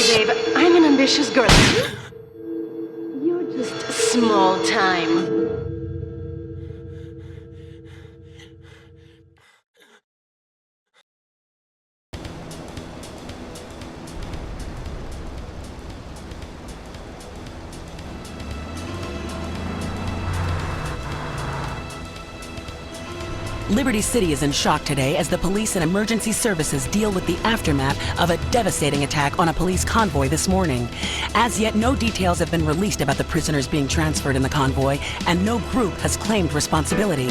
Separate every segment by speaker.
Speaker 1: babe. I'm an ambitious girl. You're just small time.
Speaker 2: Liberty City is in shock today as the police and emergency services deal with the aftermath of a devastating attack on a police convoy this morning. As yet, no details have been released about the prisoners being transferred in the convoy, and no group has claimed responsibility.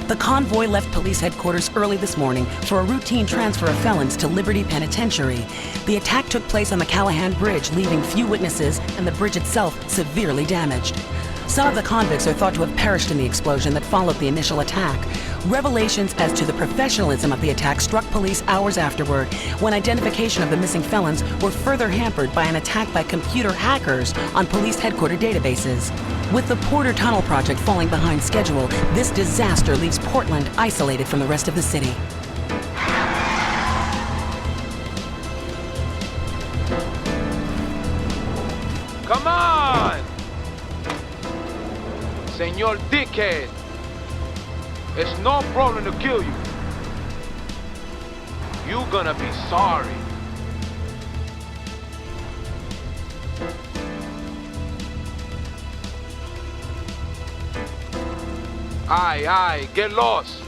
Speaker 2: The convoy left police headquarters early this morning for a routine transfer of felons to Liberty Penitentiary. The attack took place on the Callahan Bridge, leaving few witnesses and the bridge itself severely damaged. Some of the convicts are thought to have perished in the explosion that followed the initial attack. Revelations as to the professionalism of the attack struck police hours afterward, when identification of the missing felons were further hampered by an attack by computer hackers on police headquarters databases. With the Porter Tunnel project falling behind schedule, this disaster leaves Portland isolated from the rest of the city.
Speaker 3: Come on! Senor Dickhead! It's no problem to kill you. You gonna be sorry. Aye, get lost.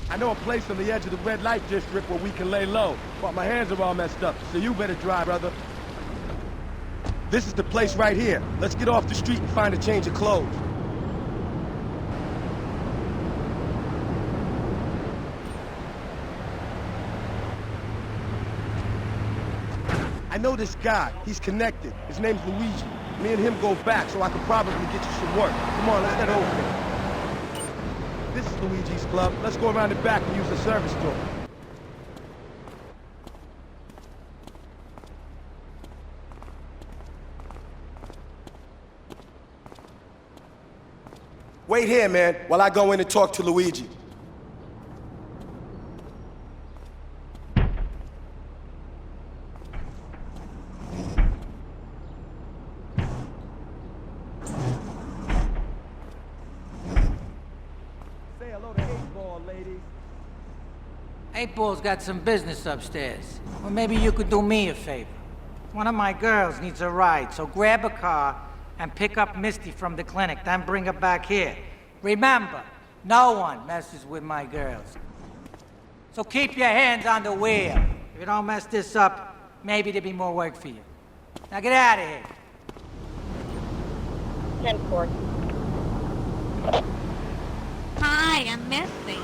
Speaker 4: I know a place on the edge of the red light district where we can lay low, but my hands are all messed up, so you better drive, brother. This is the place right here. Let's get off the street and find a change of clothes. I know this guy. He's connected. His name's Luigi. Me and him go back, so I could probably get you some work. Come on, let's get over here. This is Luigi's club. Let's go around the back and use the service door. Wait here, man, while I go in and talk to Luigi. Say hello to 8-Ball, ladies.
Speaker 5: 8-Ball's got some business upstairs. Or maybe you could do me a favor. One of my girls needs a ride, so grab a car and pick up Misty from the clinic, then bring her back here. Remember, no one messes with my girls. So keep your hands on the wheel. If you don't mess this up, maybe there'll be more work for you. Now get out of here.
Speaker 6: 10-4.
Speaker 7: Hi, I'm Misty.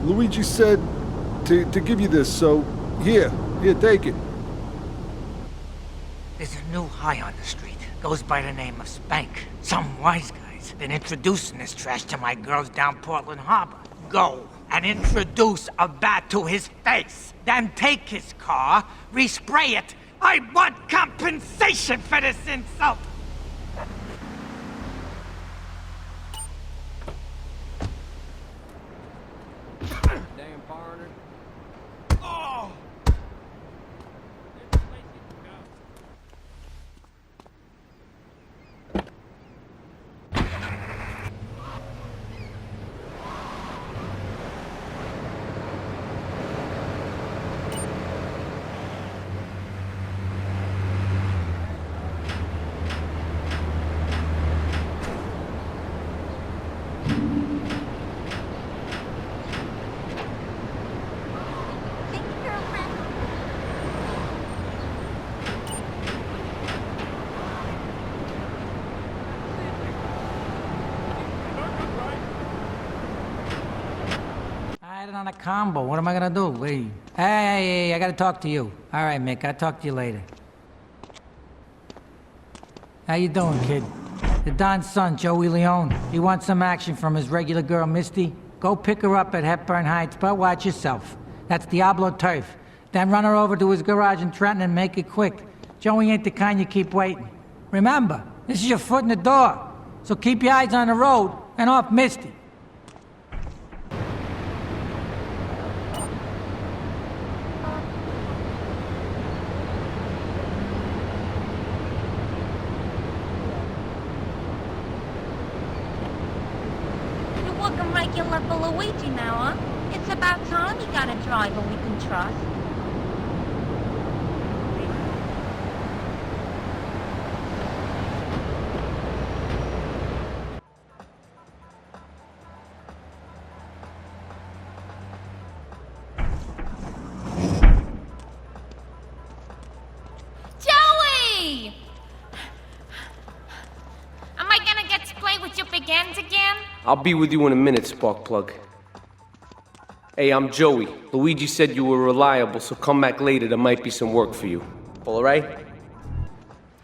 Speaker 8: Luigi said to give you this, so here, take it.
Speaker 5: There's a new high on the street. Goes by the name of Spank. Some wise guys been introducing this trash to my girls down Portland Harbor. Go and introduce a bat to his face. Then take his car, respray it. I want compensation for this insult.
Speaker 4: Damn foreigner. Oh!
Speaker 5: on a combo. What am I gonna do? Hey, I gotta talk to you. All right, Mick, I'll talk to you later. How you doing, kid? The Don's son, Joey Leone. He wants some action from his regular girl, Misty. Go pick her up at Hepburn Heights, but watch yourself. That's Diablo turf. Then run her over to his garage in Trenton and make it quick. Joey ain't the kind you keep waiting. Remember, this is your foot in the door. So keep your eyes on the road and off Misty.
Speaker 7: You're working regular for Luigi now, huh? It's about time you got a driver we can trust.
Speaker 6: Joey! Am I gonna get to play with your big ends again?
Speaker 9: I'll be with you in a minute, Sparkplug. Hey, I'm Joey. Luigi said you were reliable, so come back later. There might be some work for you. All right?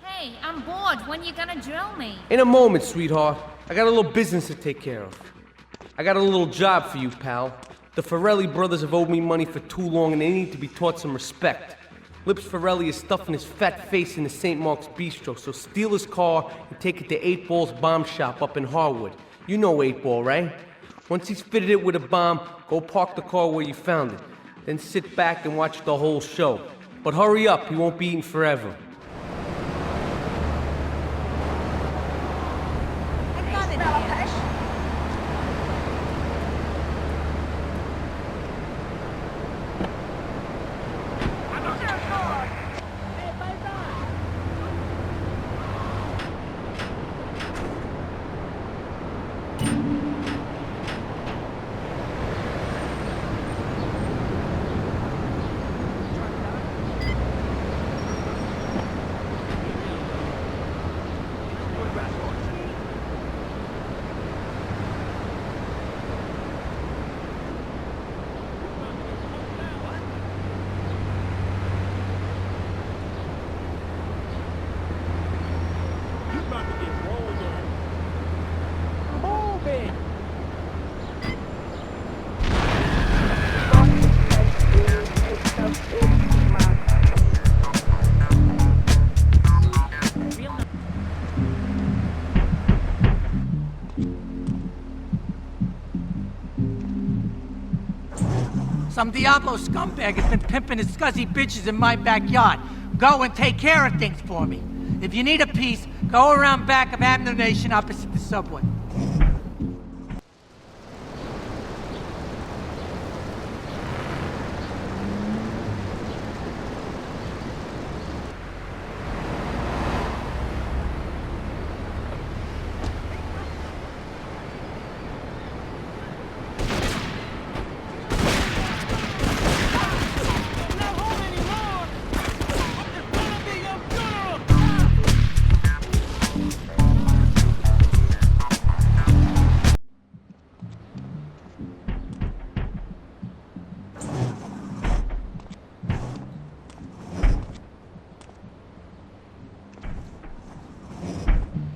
Speaker 6: Hey, I'm bored. When you gonna drill me?
Speaker 9: In a moment, sweetheart. I got a little business to take care of. I got a little job for you, pal. The Ferrelli brothers have owed me money for too long, and they need to be taught some respect. Lips Ferrelli is stuffing his fat face in the St. Mark's Bistro, so steal his car and take it to 8 Ball's bomb shop up in Harwood. You know 8 Ball, right? Once he's fitted it with a bomb, go park the car where you found it. Then sit back and watch the whole show. But hurry up, he won't be eating forever.
Speaker 7: I got it here.
Speaker 5: Some Diablo scumbag has been pimping his scuzzy bitches in my backyard. Go and take care of things for me. If you need a piece, go around back of Avenue Nation opposite the subway.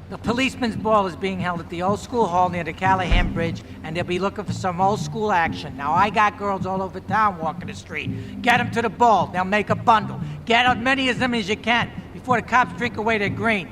Speaker 5: The policeman's ball is being held at the old school hall near the Callahan Bridge, and they'll be looking for some old school action. Now, I got girls all over town walking the street. Get them to the ball. They'll make a bundle. Get as many of them as you can before the cops drink away their green.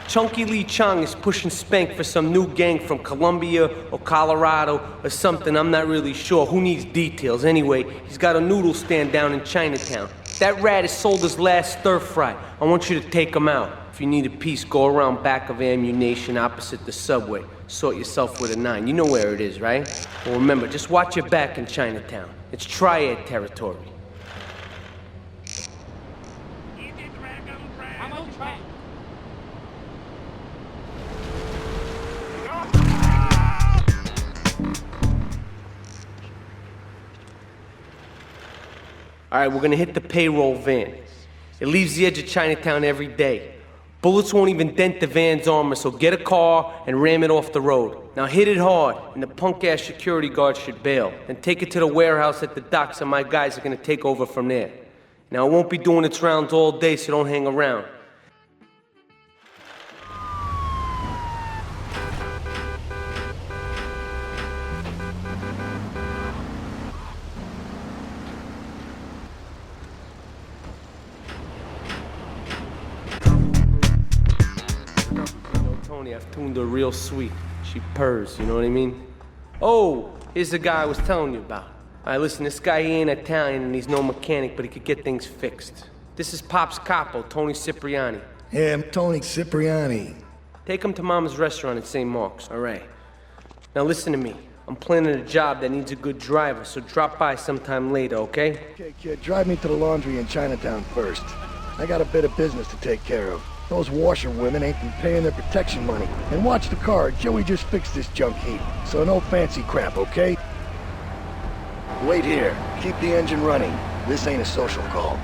Speaker 9: Chunky Lee Chong is pushing Spank for some new gang from Colombia or Colorado or something, I'm not really sure. Who needs details? Anyway, he's got a noodle stand down in Chinatown. That rat has sold his last stir fry. I want you to take him out. If you need a piece, go around back of Ammunition opposite the subway. Sort yourself with a 9. You know where it is, right? Well, remember, just watch your back in Chinatown. It's triad territory. All right, we're gonna hit the payroll van. It leaves the edge of Chinatown every day. Bullets won't even dent the van's armor, so get a car and ram it off the road. Now hit it hard, and the punk-ass security guard should bail. Then take it to the warehouse at the docks, and my guys are gonna take over from there. Now, it won't be doing its rounds all day, so don't hang around. Tony, I've tuned her real sweet. She purrs, you know what I mean? Oh, here's the guy I was telling you about. All right, listen, this guy, he ain't Italian and he's no mechanic, but he could get things fixed. This is Pop's Capo, Tony Cipriani.
Speaker 10: Yeah, I'm Tony Cipriani.
Speaker 9: Take him to Mama's restaurant in St. Mark's, all right? Now listen to me. I'm planning a job that needs a good driver, so drop by sometime later, okay?
Speaker 10: Okay, kid, drive me to the laundry in Chinatown first. I got a bit of business to take care of. Those washerwomen ain't been paying their protection money. And watch the car, Joey just fixed this junk heap. So no fancy crap, okay? Wait here. Keep the engine running. This ain't a social call.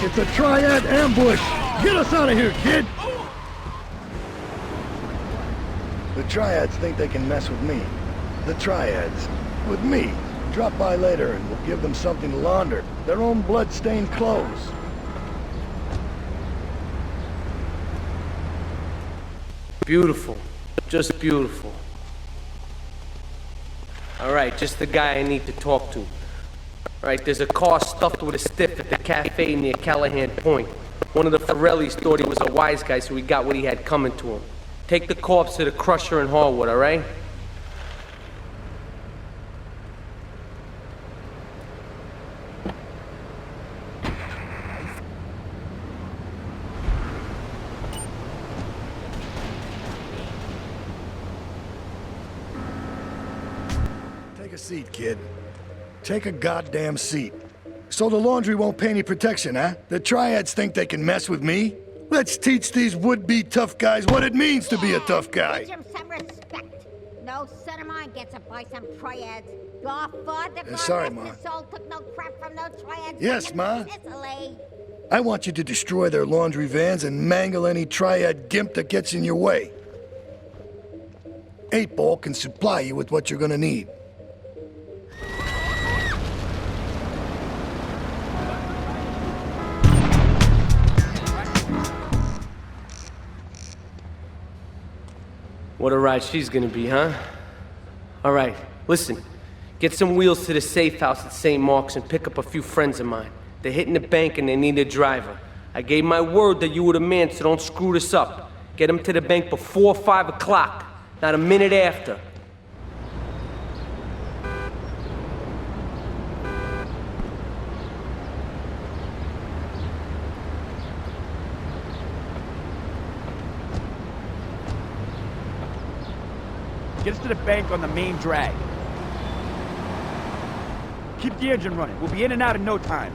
Speaker 10: It's a triad ambush! Get us out of here, kid! The triads think they can mess with me. The triads. With me. Drop by later and we'll give them something to launder. Their own blood-stained clothes.
Speaker 9: Beautiful. Just beautiful. All right, just the guy I need to talk to. All right, there's a car stuffed with a stiff at the cafe near Callahan Point. One of the Forellis thought he was a wise guy, so he got what he had coming to him. Take the corpse to the crusher in Harwood, all right?
Speaker 10: Take a seat, kid. Take a goddamn seat. So the laundry won't pay any protection, huh? The triads think they can mess with me? Let's teach these would-be tough guys what it means to be a tough guy.
Speaker 11: Teach him some respect. No son of mine gets it by some triads. Your father,
Speaker 10: sorry, Ma.
Speaker 11: soul took no crap from no triads.
Speaker 10: Yes, Ma.
Speaker 11: Sicily.
Speaker 10: I want you to destroy their laundry vans and mangle any triad gimp that gets in your way. 8-Ball can supply you with what you're gonna need.
Speaker 9: What a ride she's gonna be, huh? All right, listen. Get some wheels to the safe house at St. Mark's and pick up a few friends of mine. They're hitting the bank and they need a driver. I gave my word that you were the man, so don't screw this up. Get them to the bank before 5 o'clock, not a minute after.
Speaker 12: Get us to the bank on the main drag. Keep the engine running. We'll be in and out in no time.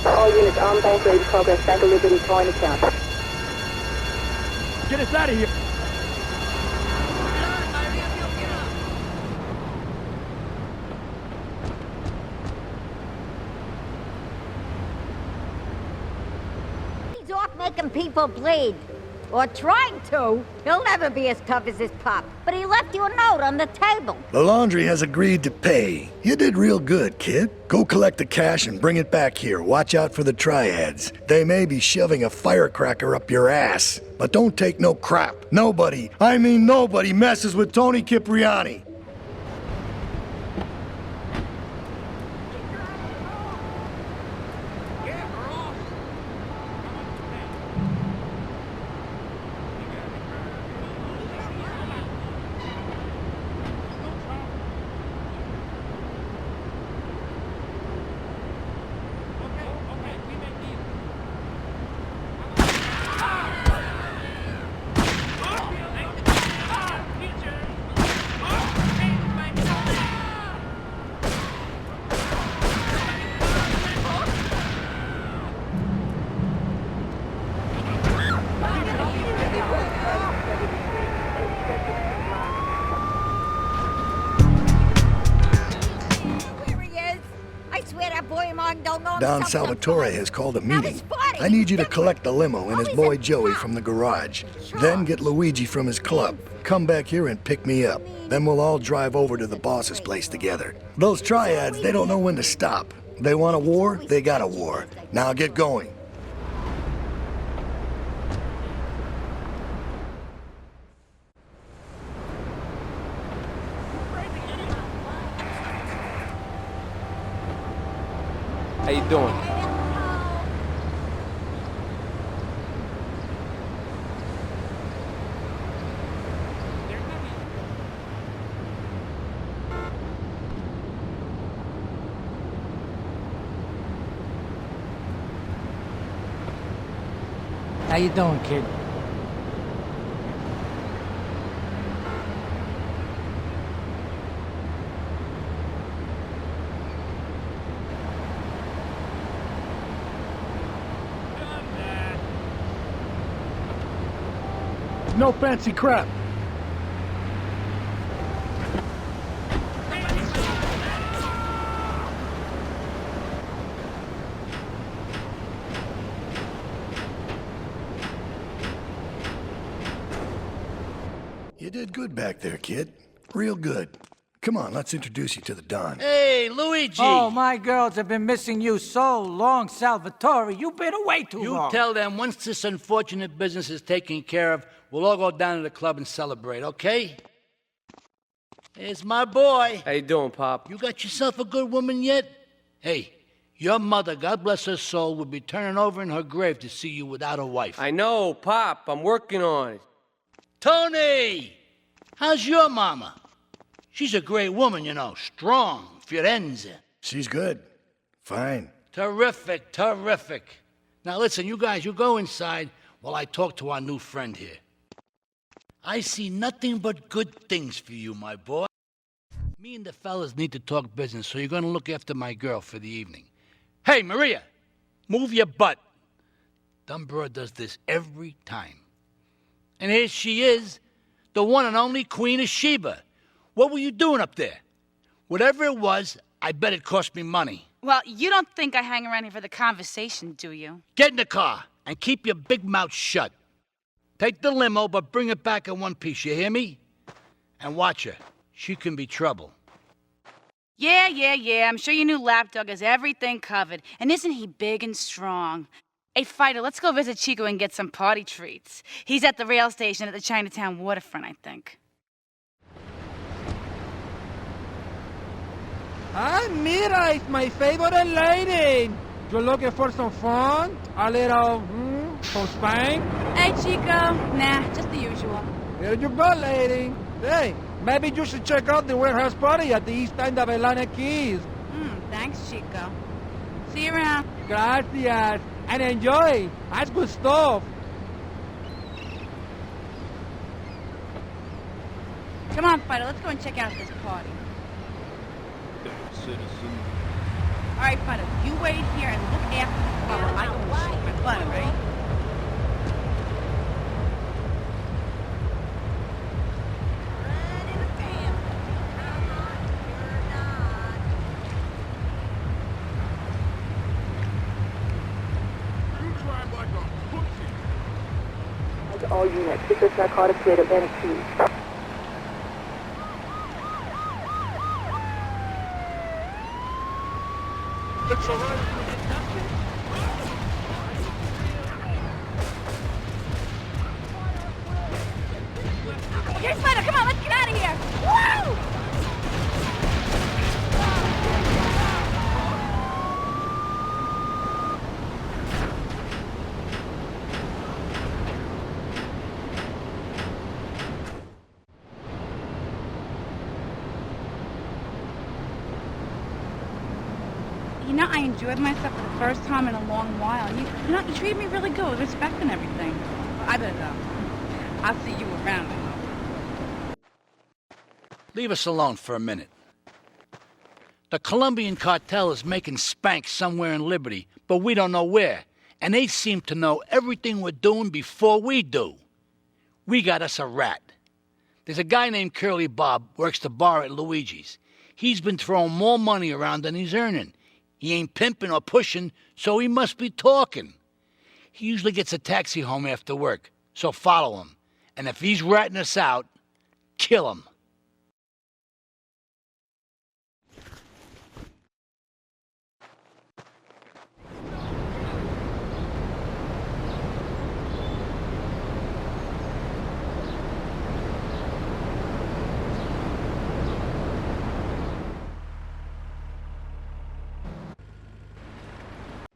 Speaker 13: All units on bank ready to progress. Bank of Liberty join account.
Speaker 12: Get us out of here.
Speaker 11: He's off making people bleed. Or trying to. He'll never be as tough as his pop. But he left you a note on the table.
Speaker 10: The laundry has agreed to pay. You did real good, kid. Go collect the cash and bring it back here. Watch out for the triads. They may be shoving a firecracker up your ass. But don't take no crap. Nobody, I mean nobody, messes with Tony Cipriani. Don Salvatore has called a meeting. I need you to collect the limo and his boy Joey from the garage. Then get Luigi from his club. Come back here and pick me up. Then we'll all drive over to the boss's place together. Those triads, they don't know when to stop. They want a war, they got a war. Now get going.
Speaker 9: How you doing?
Speaker 5: How you doing, kid?
Speaker 12: No fancy crap.
Speaker 10: You did good back there, kid. Real good. Come on, let's introduce you to the Don.
Speaker 5: Hey, Luigi! Oh, my girls have been missing you so long, Salvatore. You've been away too long.
Speaker 14: You tell them once this unfortunate business is taken care of, we'll all go down to the club and celebrate, okay? It's my boy.
Speaker 9: How you doing, Pop?
Speaker 14: You got yourself a good woman yet? Hey, your mother, God bless her soul, would be turning over in her grave to see you without a wife.
Speaker 9: I know, Pop. I'm working on it.
Speaker 14: Tony! How's your mama? She's a great woman, you know. Strong. Firenze.
Speaker 10: She's good. Fine.
Speaker 14: Terrific, terrific. Now listen, you guys, you go inside while I talk to our new friend here. I see nothing but good things for you, my boy. Me and the fellas need to talk business, so you're gonna look after my girl for the evening. Hey, Maria, move your butt. Dumb broad does this every time. And here she is, the one and only Queen of Sheba. What were you doing up there? Whatever it was, I bet it cost me money.
Speaker 15: Well, you don't think I hang around here for the conversation, do you?
Speaker 14: Get in the car and keep your big mouth shut. Take the limo, but bring it back in one piece, you hear me? And watch her. She can be trouble.
Speaker 15: Yeah. I'm sure your new lapdog has everything covered. And isn't he big and strong? Hey, Fighter, let's go visit Chico and get some party treats. He's at the rail station at the Chinatown waterfront, I think.
Speaker 5: Ah, mira, it's my favorite lady. You're looking for some fun? A little, some spank?
Speaker 15: Hey, Chico. Nah, just the usual.
Speaker 5: Here you go, lady. Hey, maybe you should check out the warehouse party at the east end of Atlantic Keys.
Speaker 15: Thanks, Chico. See you around.
Speaker 5: Gracias. And enjoy. That's good stuff.
Speaker 15: Come on, Fighter, let's go and check out this party. All right, Fighter, you wait here and look after the club. I go shoot my butt, right?
Speaker 13: All units, secret narcotics rate of NC.
Speaker 4: It's all right.
Speaker 15: Here's Fighter, come on, let's get out of here! Woo! You know, I enjoyed myself for the first time in a long while. You treated me really good with respect and everything. Well, I better go. I'll see you around.
Speaker 14: Leave us alone for a minute. The Colombian cartel is making spank somewhere in Liberty, but we don't know where. And they seem to know everything we're doing before we do. We got us a rat. There's a guy named Curly Bob, works the bar at Luigi's. He's been throwing more money around than he's earning. He ain't pimping or pushing, so he must be talking. He usually gets a taxi home after work, so follow him. And if he's ratting us out, kill him.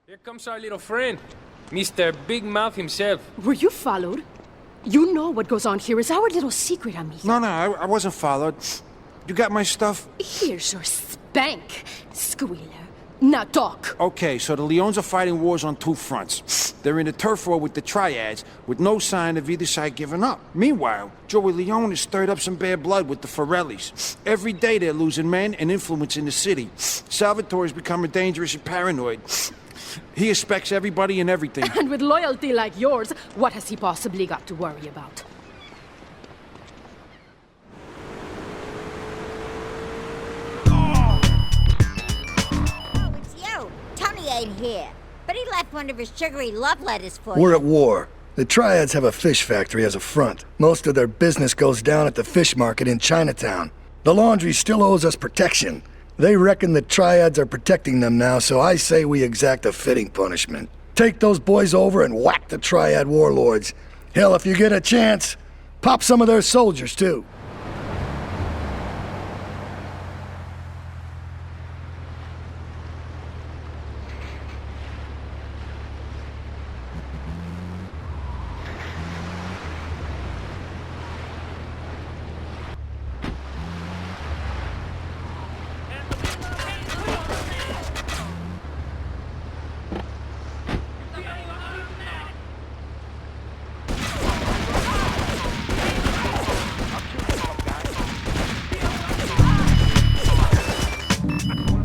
Speaker 16: Here comes our little friend, Mr. Big Mouth himself.
Speaker 17: Were you followed? You know what goes on here is our little secret, amigo.
Speaker 18: No, I wasn't followed. You got my stuff?
Speaker 17: Here's your spank, squealer. Now talk.
Speaker 18: Okay, so the Leones are fighting wars on two fronts. They're in a turf war with the Triads, with no sign of either side giving up. Meanwhile, Joey Leone has stirred up some bad blood with the Forellis. Every day they're losing men and influence in the city. Salvatore's becoming dangerous and paranoid. He expects everybody and everything.
Speaker 17: And with loyalty like yours, what has he possibly got to worry about?
Speaker 11: Oh, it's you. Tony ain't here, but he left one of his sugary love letters for you.
Speaker 10: We're at war. The Triads have a fish factory as a front. Most of their business goes down at the fish market in Chinatown. The laundry still owes us protection. They reckon the Triads are protecting them now, so I say we exact a fitting punishment. Take those boys over and whack the Triad warlords. Hell, if you get a chance, pop some of their soldiers, too.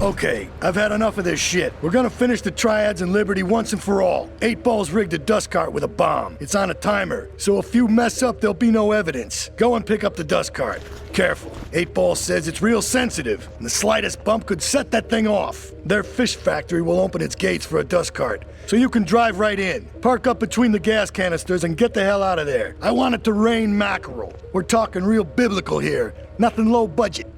Speaker 10: Okay, I've had enough of this shit. We're gonna finish the Triads and Liberty once and for all. 8 Ball's rigged a dust cart with a bomb. It's on a timer, so if you mess up, there'll be no evidence. Go and pick up the dust cart. Careful. 8 Ball says it's real sensitive, and the slightest bump could set that thing off. Their fish factory will open its gates for a dust cart, so you can drive right in. Park up between the gas canisters and get the hell out of there. I want it to rain mackerel. We're talking real biblical here, nothing low budget.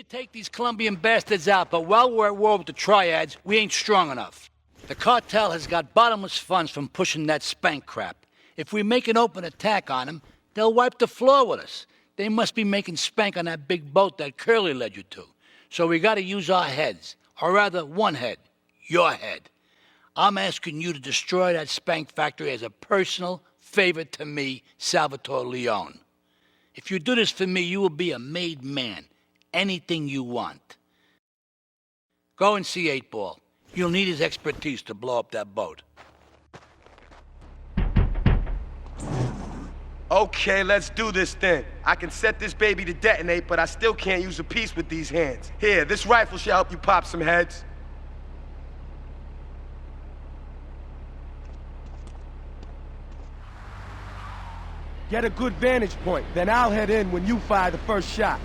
Speaker 14: Take these Colombian bastards out, but while we're at war with the Triads, we ain't strong enough. The cartel has got bottomless funds from pushing that spank crap. If we make an open attack on them, they'll wipe the floor with us. They must be making spank on that big boat that Curly led you to. So we gotta use our heads, or rather one head, your head. I'm asking you to destroy that spank factory as a personal favor to me, Salvatore Leone. If you do this for me, you will be a made man. Anything you want. Go and see 8 Ball. You'll need his expertise to blow up that boat.
Speaker 4: Okay, let's do this then. I can set this baby to detonate, but I still can't use a piece with these hands. Here, this rifle should help you pop some heads. Get a good vantage point, then I'll head in when you fire the first shot.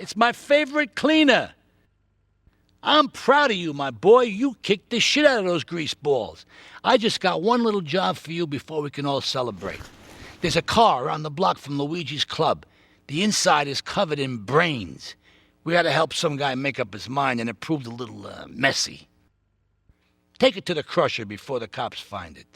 Speaker 14: It's my favorite cleaner. I'm proud of you, my boy. You kicked the shit out of those grease balls. I just got one little job for you before we can all celebrate. There's a car around the block from Luigi's club. The inside is covered in brains. We had to help some guy make up his mind, and it proved a little messy. Take it to the crusher before the cops find it.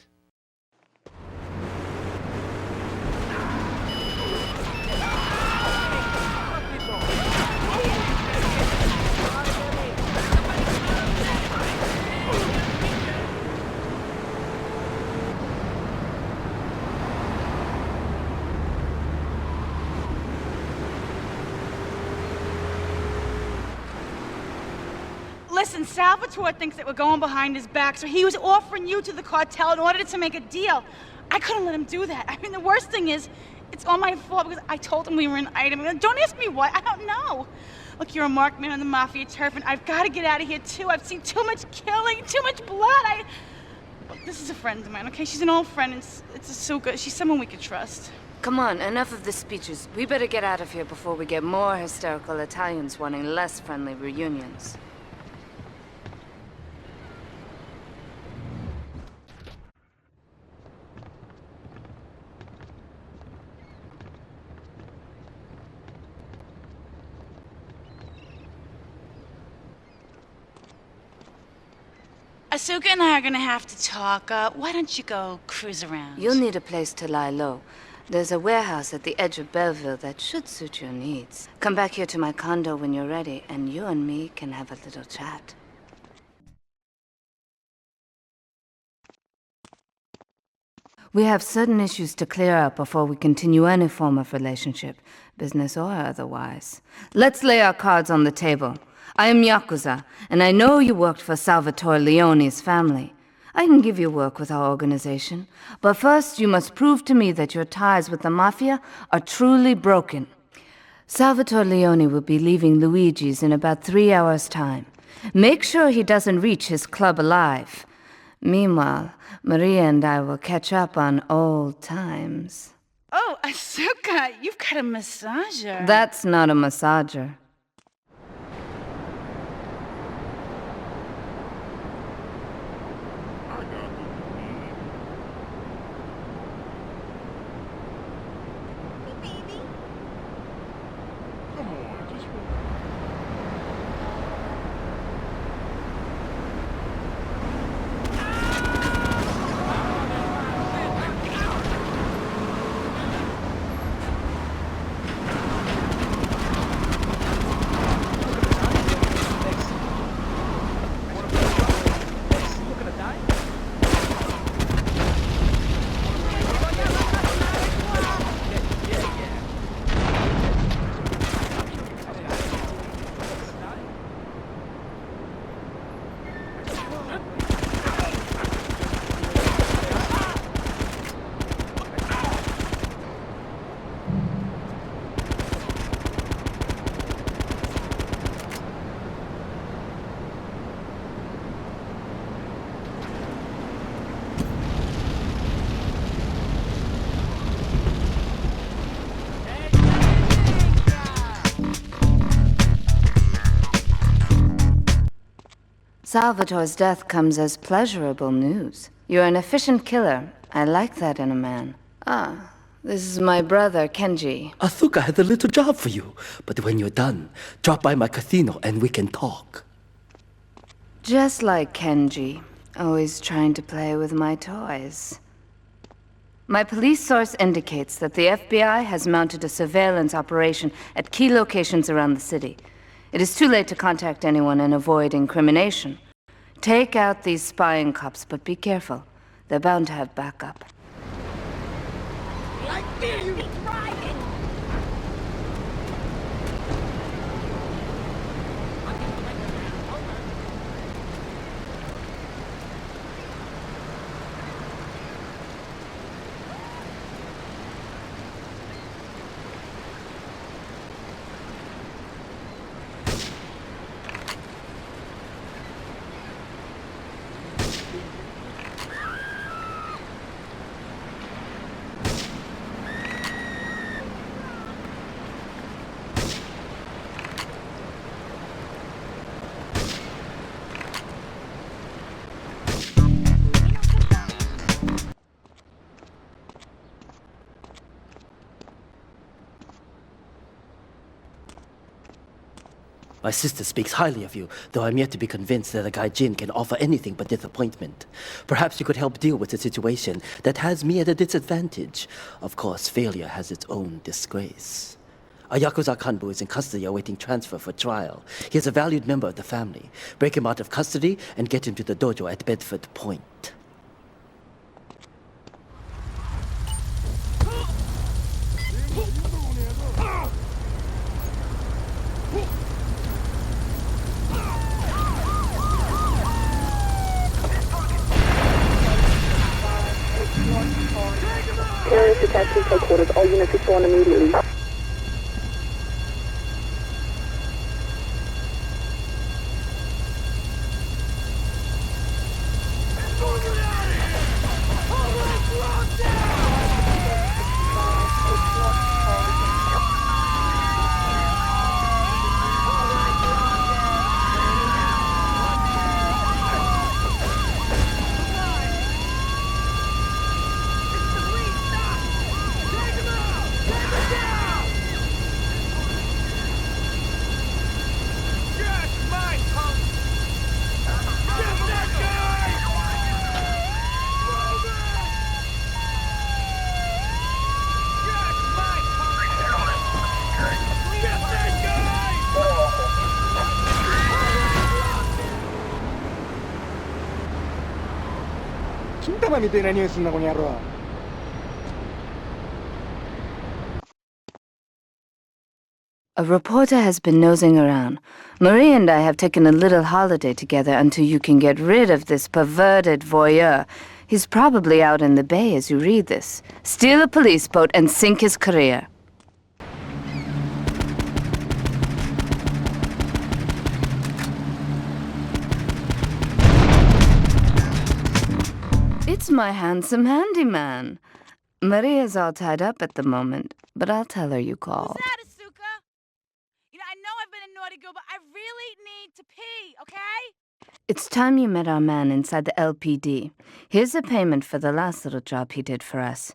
Speaker 15: Listen, Salvatore thinks that we're going behind his back, so he was offering you to the cartel in order to make a deal. I couldn't let him do that. I mean, the worst thing is, it's all my fault because I told him we were an item. Don't ask me why. I don't know. Look, you're a marked man on the Mafia turf, and I've got to get out of here, too. I've seen too much killing, too much blood. Look, this is a friend of mine, okay? She's an old friend. It's so good. She's someone we could trust.
Speaker 19: Come on, enough of the speeches. We better get out of here before we get more hysterical Italians wanting less friendly reunions.
Speaker 15: Asuka and I are gonna have to talk. Why don't you go cruise around?
Speaker 19: You'll need a place to lie low. There's a warehouse at the edge of Belleville that should suit your needs. Come back here to my condo when you're ready, and you and me can have a little chat. We have certain issues to clear up before we continue any form of relationship, business or otherwise. Let's lay our cards on the table. I am Yakuza, and I know you worked for Salvatore Leone's family. I can give you work with our organization, but first you must prove to me that your ties with the Mafia are truly broken. Salvatore Leone will be leaving Luigi's in about 3 hours' time. Make sure he doesn't reach his club alive. Meanwhile, Maria and I will catch up on old times.
Speaker 15: Oh, Asuka, you've got a massager.
Speaker 19: That's not a massager. Salvatore's death comes as pleasurable news. You're an efficient killer. I like that in a man. Ah, this is my brother, Kenji.
Speaker 20: Asuka has a little job for you, but when you're done, drop by my casino and we can talk.
Speaker 19: Just like Kenji, always trying to play with my toys. My police source indicates that the FBI has mounted a surveillance operation at key locations around the city. It is too late to contact anyone and avoid incrimination. Take out these spying cops, but be careful. They're bound to have backup.
Speaker 11: I dare you to try it!
Speaker 20: My sister speaks highly of you, though I'm yet to be convinced that a guy Jin can offer anything but disappointment. Perhaps you could help deal with a situation that has me at a disadvantage. Of course, failure has its own disgrace. A Yakuza Kanbu is in custody awaiting transfer for trial. He is a valued member of the family. Break him out of custody and get him to the dojo at Bedford Point.
Speaker 13: Terrorist attack to headquarters. All units respond immediately.
Speaker 19: A reporter has been nosing around. Marie and I have taken a little holiday together until you can get rid of this perverted voyeur. He's probably out in the bay as you read this. Steal a police boat and sink his career. It's my handsome handyman. Maria's all tied up at the moment, but I'll tell her you called.
Speaker 15: I know I've been a naughty girl, but I really need to pee, okay?
Speaker 19: It's time you met our man inside the LPD. Here's a payment for the last little job he did for us.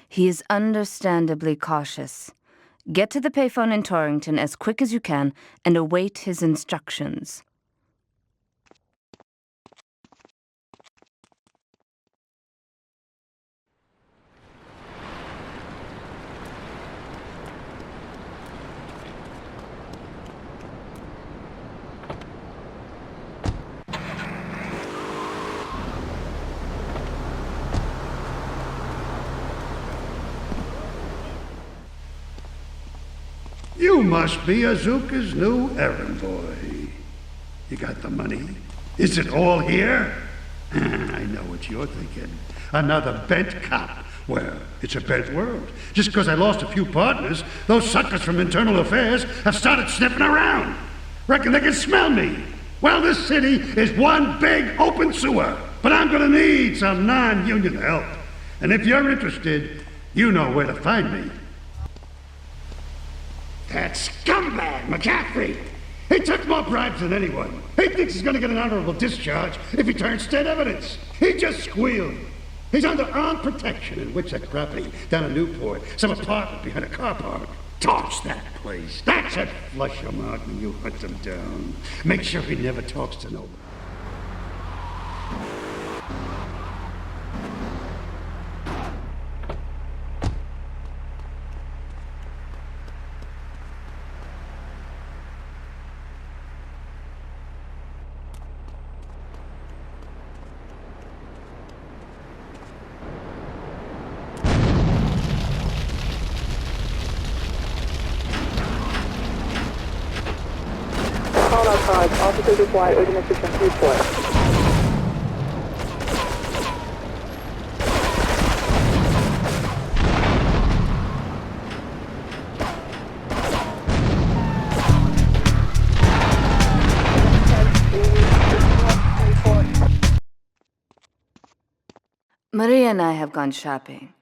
Speaker 19: He is understandably cautious. Get to the payphone in Torrington as quick as you can and await his instructions.
Speaker 21: You must be Azuka's new errand boy. You got the money? Is it all here? I know what you're thinking. Another bent cop. Well, it's a bent world. Just because I lost a few partners, those suckers from Internal Affairs have started sniffing around. Reckon they can smell me. Well, this city is one big open sewer. But I'm gonna need some non-union help. And if you're interested, you know where to find me. That scumbag, McCaffrey! He took more bribes than anyone. He thinks he's gonna get an honorable discharge if he turns state evidence. He just squealed. He's under armed protection in Witchett property down in Newport. Some apartment behind a car park. Torch that place. That should flush him out when you hunt him down. Make sure he never talks to nobody.
Speaker 13: Officers required urgent assistance. Report.
Speaker 19: Maria and I have gone shopping.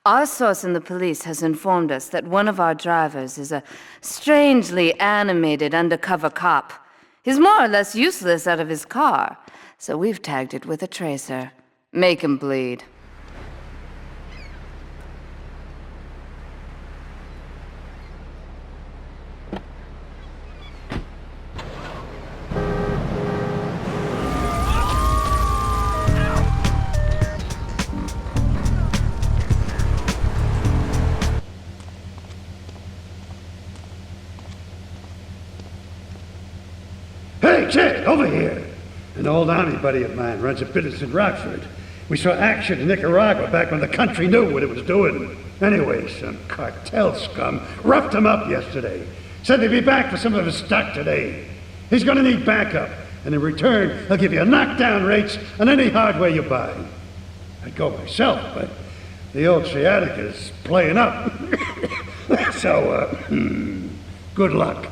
Speaker 19: Our source in the police has informed us that one of our drivers is a strangely animated undercover cop. He's more or less useless out of his car, so we've tagged it with a tracer. Make him bleed.
Speaker 21: Hey, Ted, over here. An old army buddy of mine runs a business in Rockford. We saw action in Nicaragua back when the country knew what it was doing. Anyway, some cartel scum roughed him up yesterday. Said they'd be back for some of his stock today. He's gonna need backup, and in return, he'll give you knockdown rates on any hardware you buy. I'd go myself, but the old sciatica's playing up. So, good luck.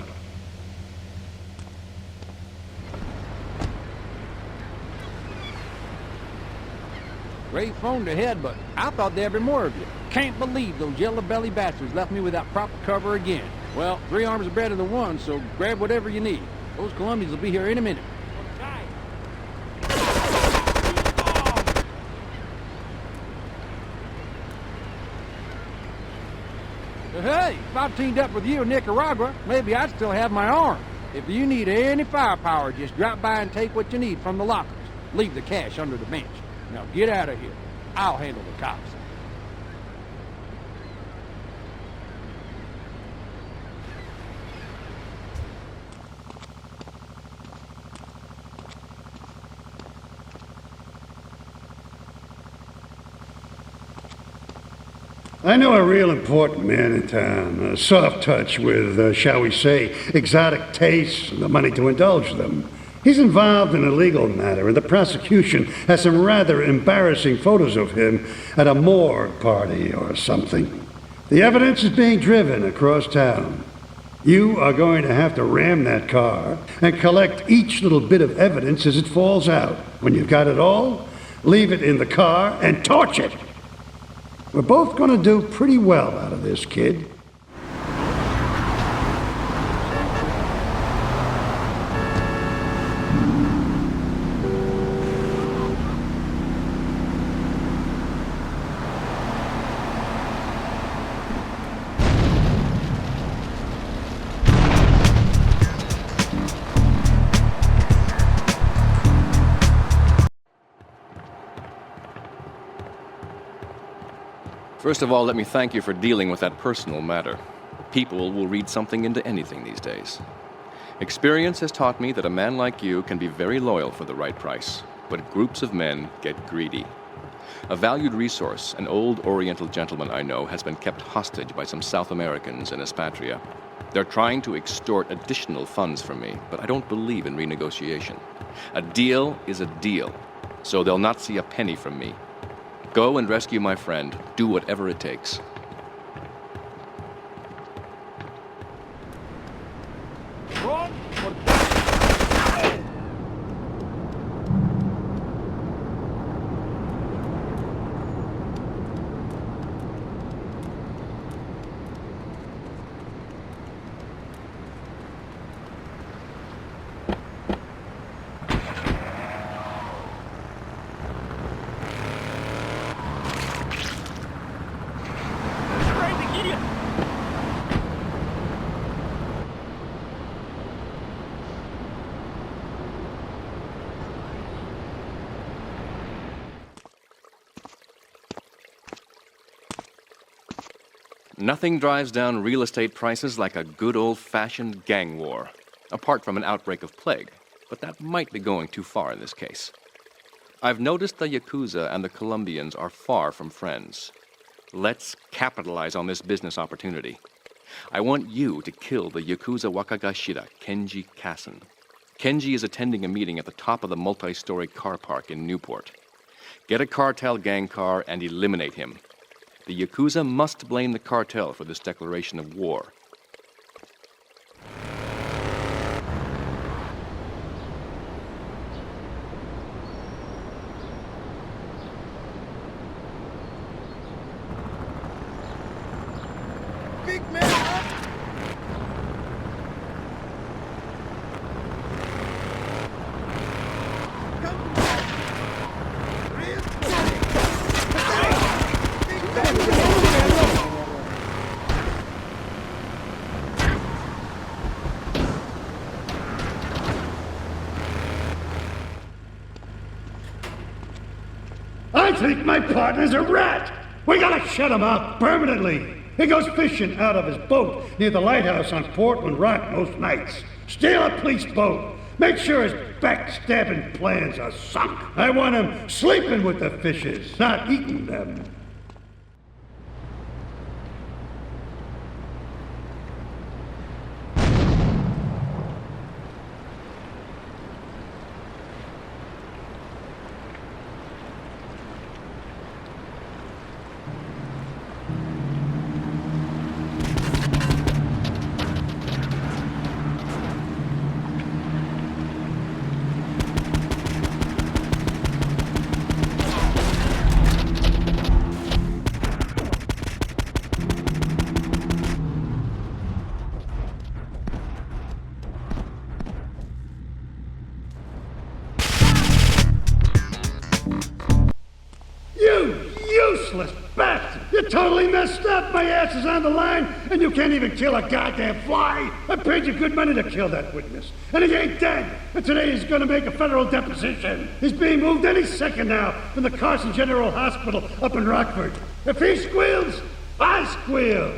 Speaker 18: Great phone to head, but I thought there'd be more of you. Can't believe those yellow-belly bastards left me without proper cover again. Well, 3 arms are better than 1, so grab whatever you need. Those Colombians will be here any minute. Hey, if I teamed up with you in Nicaragua, maybe I'd still have my arm. If you need any firepower, just drop by and take what you need from the lockers. Leave the cash under the bench. Now get out of here. I'll handle the cops.
Speaker 21: I know a real important man in town, a soft touch with, shall we say, exotic tastes and the money to indulge them. He's involved in a legal matter, and the prosecution has some rather embarrassing photos of him at a morgue party or something. The evidence is being driven across town. You are going to have to ram that car and collect each little bit of evidence as it falls out. When you've got it all, leave it in the car and torch it. We're both going to do pretty well out of this, kid.
Speaker 1: First of all, let me thank you for dealing with that personal matter. People will read something into anything these days. Experience has taught me that a man like you can be very loyal for the right price, but groups of men get greedy. A valued resource, an old Oriental gentleman I know, has been kept hostage by some South Americans in Espatria. They're trying to extort additional funds from me, but I don't believe in renegotiation. A deal is a deal, so they'll not see a penny from me. Go and rescue my friend. Do whatever it takes. Nothing drives down real estate prices like a good old-fashioned gang war, apart from an outbreak of plague, but that might be going too far in this case. I've noticed the Yakuza and the Colombians are far from friends. Let's capitalize on this business opportunity. I want you to kill the Yakuza Wakagashira, Kenji Kassen. Kenji is attending a meeting at the top of the multi-story car park in Newport. Get a cartel gang car and eliminate him. The Yakuza must blame the cartel for this declaration of war.
Speaker 4: Big man!
Speaker 21: I think my partner's a rat. We gotta shut him up permanently. He goes fishing out of his boat near the lighthouse on Portland Rock most nights. Steal a police boat. Make sure his backstabbing plans are sunk. I want him sleeping with the fishes, not eating them. Useless bastard! You're totally messed up! My ass is on the line, and you can't even kill a goddamn fly! I paid you good money to kill that witness, and he ain't dead! And today he's gonna make a federal deposition! He's being moved any second now from the Carson General Hospital up in Rockford. If he squeals, I squeal!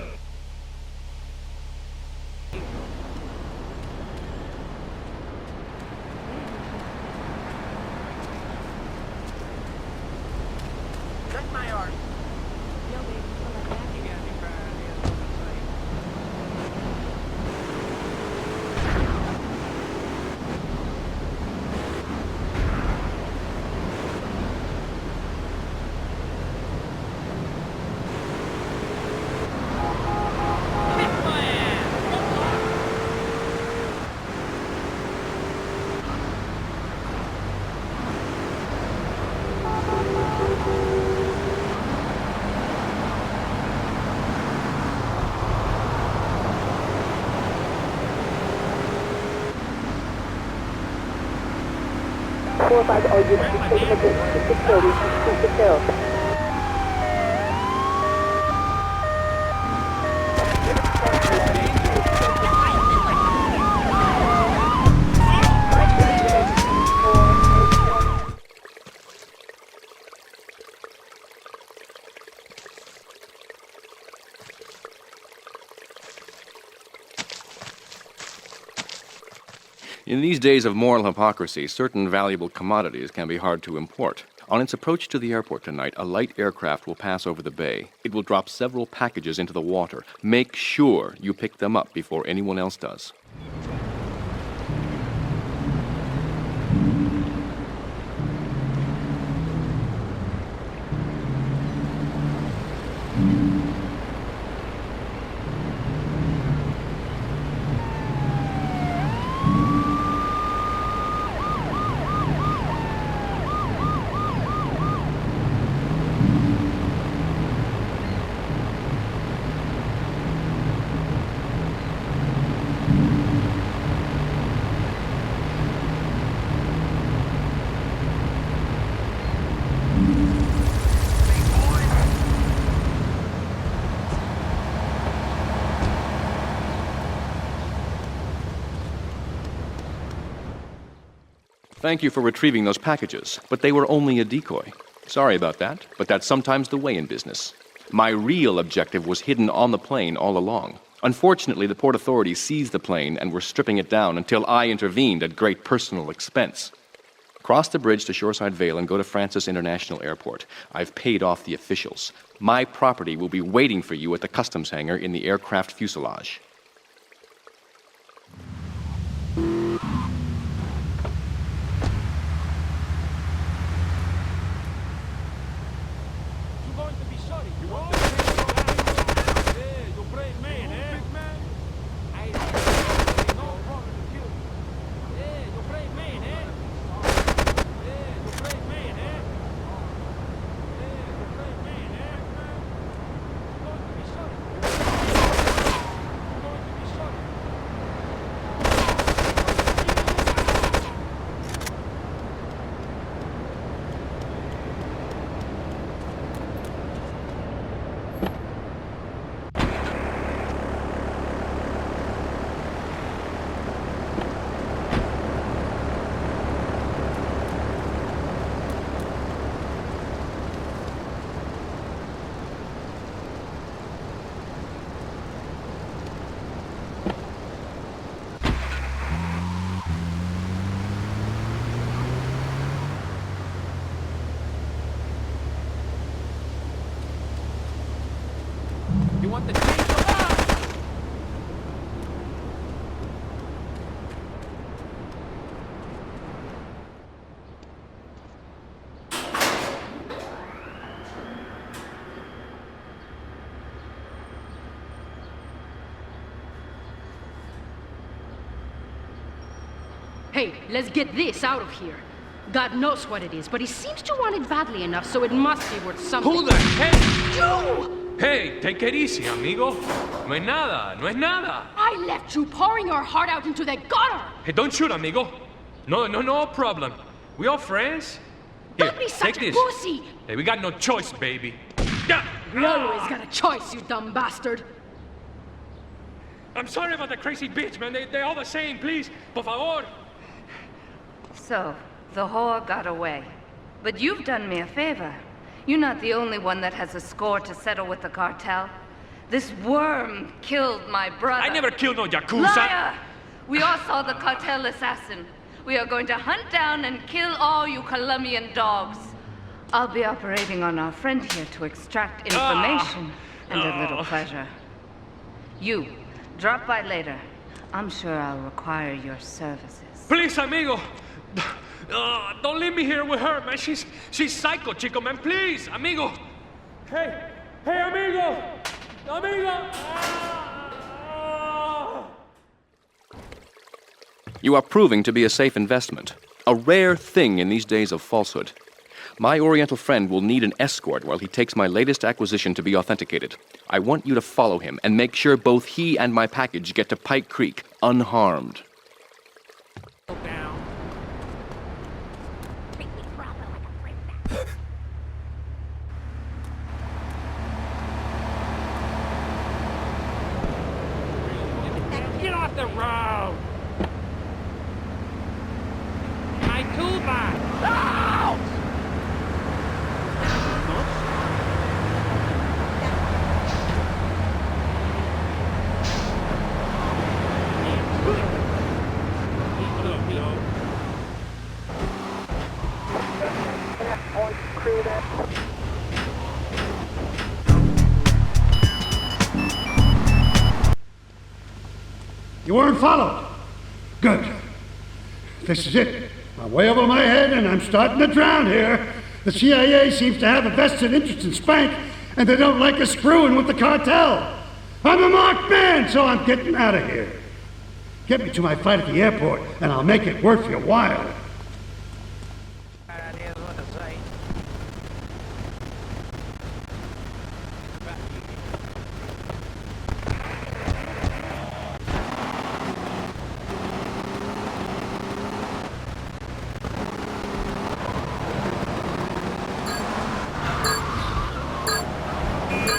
Speaker 1: In these days of moral hypocrisy, certain valuable commodities can be hard to import. On its approach to the airport tonight, a light aircraft will pass over the bay. It will drop several packages into the water. Make sure you pick them up before anyone else does. Thank you for retrieving those packages, but they were only a decoy. Sorry about that, but that's sometimes the way in business. My real objective was hidden on the plane all along. Unfortunately, the port authorities seized the plane and were stripping it down until I intervened at great personal expense. Cross the bridge to Shoreside Vale and go to Francis International Airport. I've paid off the officials. My property will be waiting for you at the customs hangar in the aircraft fuselage.
Speaker 17: Hey, let's get this out of here. God knows what it is, but he seems to want it badly enough, so it must be worth something.
Speaker 16: Who the heck?
Speaker 17: You!
Speaker 16: Hey, take it easy, amigo. No es nada, no es nada.
Speaker 17: I left you pouring your heart out into the gutter!
Speaker 16: Hey, don't shoot, amigo. No problem. We all friends? Here,
Speaker 17: Don't be such
Speaker 16: take
Speaker 17: a
Speaker 16: this.
Speaker 17: pussy!
Speaker 16: Hey, we got no choice, baby. Yeah.
Speaker 17: We always got a choice, you dumb bastard.
Speaker 16: I'm sorry about the crazy bitch, man. They're all the same, please. Por favor.
Speaker 19: So, the whore got away. But you've done me a favor. You're not the only one that has a score to settle with the cartel. This worm killed my brother.
Speaker 16: I never killed no Yakuza.
Speaker 19: Liar! We all saw the cartel assassin. We are going to hunt down and kill all you Colombian dogs. I'll be operating on our friend here to extract information and a little pleasure. You, drop by later. I'm sure I'll require your services.
Speaker 16: Please, amigo. Don't leave me here with her, man. She's psycho, chico, man. Please, amigo. Hey, amigo. Amigo.
Speaker 1: You are proving to be a safe investment, a rare thing in these days of falsehood. My Oriental friend will need an escort while he takes my latest acquisition to be authenticated. I want you to follow him and make sure both he and my package get to Pike Creek unharmed.
Speaker 5: Get off the road! My toolbox! Out!
Speaker 21: You weren't followed. Good. This is it. I'm way over my head and I'm starting to drown here. The CIA seems to have a vested interest in Spank, and they don't like us screwing with the cartel. I'm a marked man, so I'm getting out of here. Get me to my flight at the airport, and I'll make it worth your while.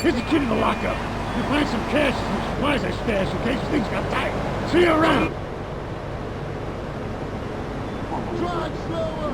Speaker 12: Here's the key to the lockup. You find some cash and some supplies I stashed in case things got tight. See you around. Drive slower.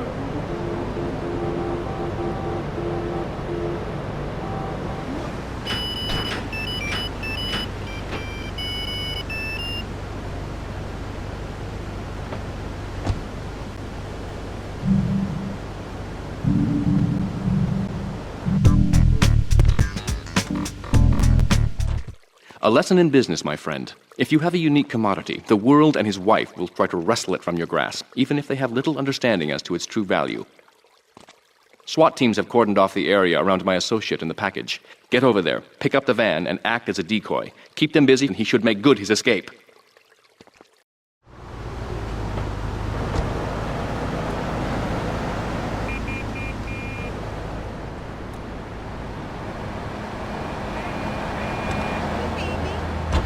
Speaker 1: A lesson in business, my friend. If you have a unique commodity, the world and his wife will try to wrestle it from your grasp, even if they have little understanding as to its true value. SWAT teams have cordoned off the area around my associate in the package. Get over there, pick up the van, and act as a decoy. Keep them busy, and he should make good his escape.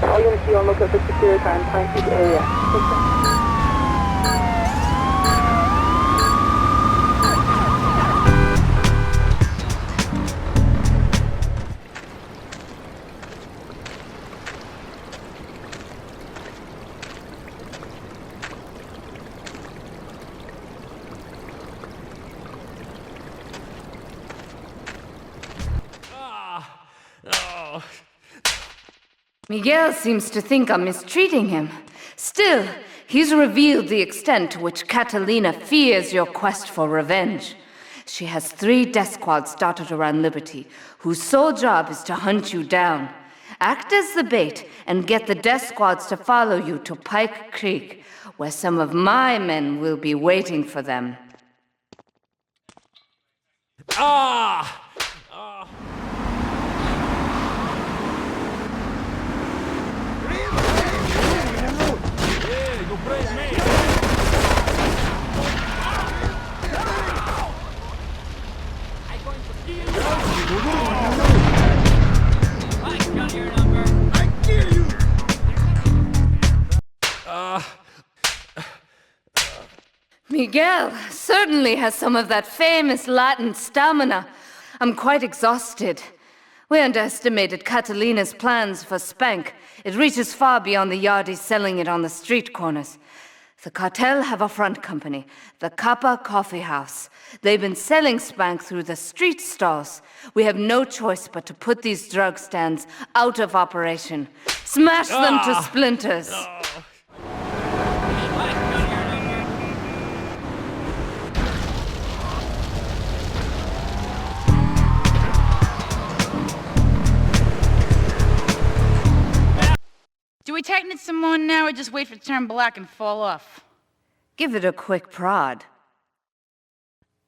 Speaker 13: All units be on lookout for security and Pine Creek area.
Speaker 19: Miguel seems to think I'm mistreating him. Still, he's revealed the extent to which Catalina fears your quest for revenge. She has 3 death squads dotted around Liberty, whose sole job is to hunt you down. Act as the bait and get the death squads to follow you to Pike Creek, where some of my men will be waiting for them. Miguel certainly has some of that famous Latin stamina. I'm quite exhausted. We underestimated Catalina's plans for Spank. It reaches far beyond the yardies selling it on the street corners. The cartel have a front company, the Capa Coffee House. They've been selling Spank through the street stalls. We have no choice but to put these drug stands out of operation. Smash them to splinters.
Speaker 15: Do we tighten it some more now, or just wait for it to turn black and fall off?
Speaker 19: Give it a quick prod.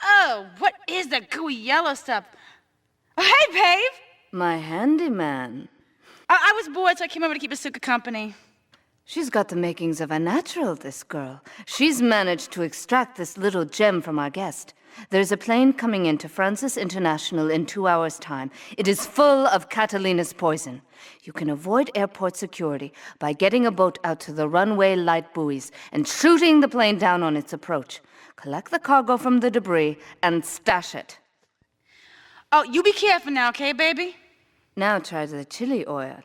Speaker 15: Oh, what is that gooey yellow stuff? Oh, hey, babe!
Speaker 19: My handyman.
Speaker 15: I was bored, so I came over to keep Asuka company.
Speaker 19: She's got the makings of a natural, this girl. She's managed to extract this little gem from our guest. There's a plane coming into Francis International in 2 hours' time. It is full of Catalina's poison. You can avoid airport security by getting a boat out to the runway light buoys and shooting the plane down on its approach. Collect the cargo from the debris and stash it.
Speaker 15: Oh, you be careful now, okay, baby?
Speaker 19: Now try the chili oil.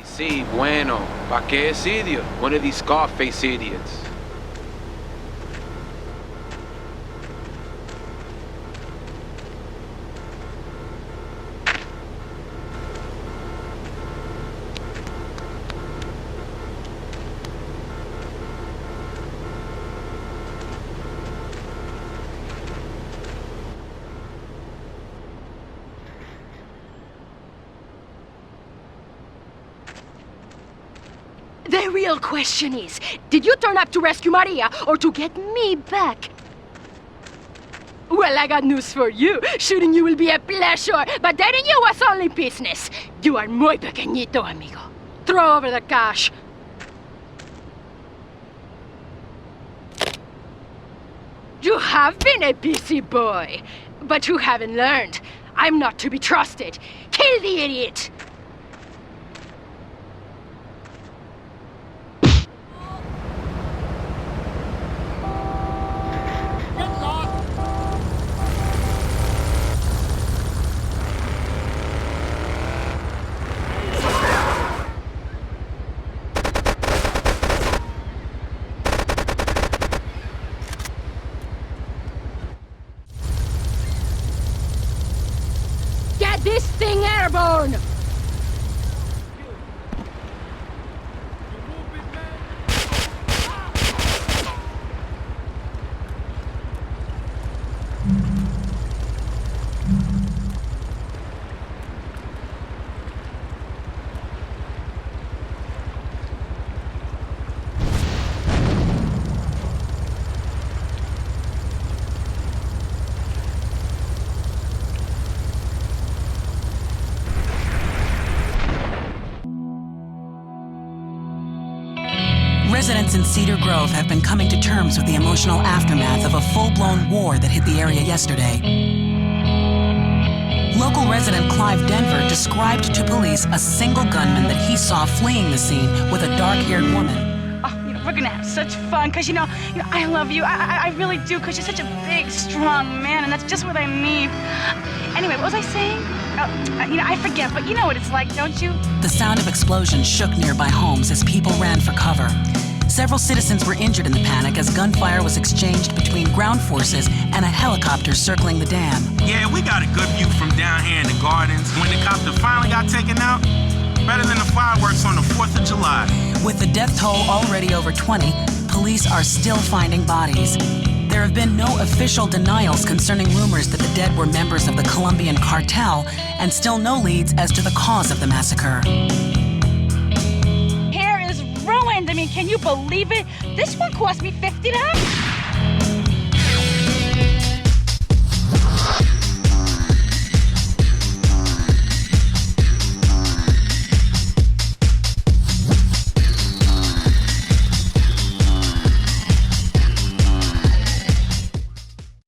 Speaker 3: Sí, bueno. ¿Pa qué es idiot? One of these Scarface idiots.
Speaker 17: The real question is, did you turn up to rescue Maria or to get me back? Well, I got news for you. Shooting you will be a pleasure, but dating you was only business. You are muy pequeñito, amigo. Throw over the cash. You have been a busy boy, but you haven't learned. I'm not to be trusted. Kill the idiot! This thing airborne!
Speaker 2: Cedar Grove have been coming to terms with the emotional aftermath of a full-blown war that hit the area yesterday. Local resident Clive Denver described to police a single gunman that he saw fleeing the scene with a dark-haired woman.
Speaker 15: Oh, we're gonna have such fun, because, you know, I love you. I really do, because you're such a big, strong man, and that's just what I need. Anyway, what was I saying? I forget, but you know what it's like, don't you?
Speaker 2: The sound of explosions shook nearby homes as people ran for cover. Several citizens were injured in the panic as gunfire was exchanged between ground forces and a helicopter circling the dam.
Speaker 22: Yeah, we got a good view from down here in the gardens. When the copter finally got taken out, better than the fireworks on the 4th of July.
Speaker 2: With the death toll already over 20, police are still finding bodies. There have been no official denials concerning rumors that the dead were members of the Colombian cartel, and still no leads as to the cause of the massacre.
Speaker 15: Hair is ruined. I mean, can you believe it? This one cost me $50.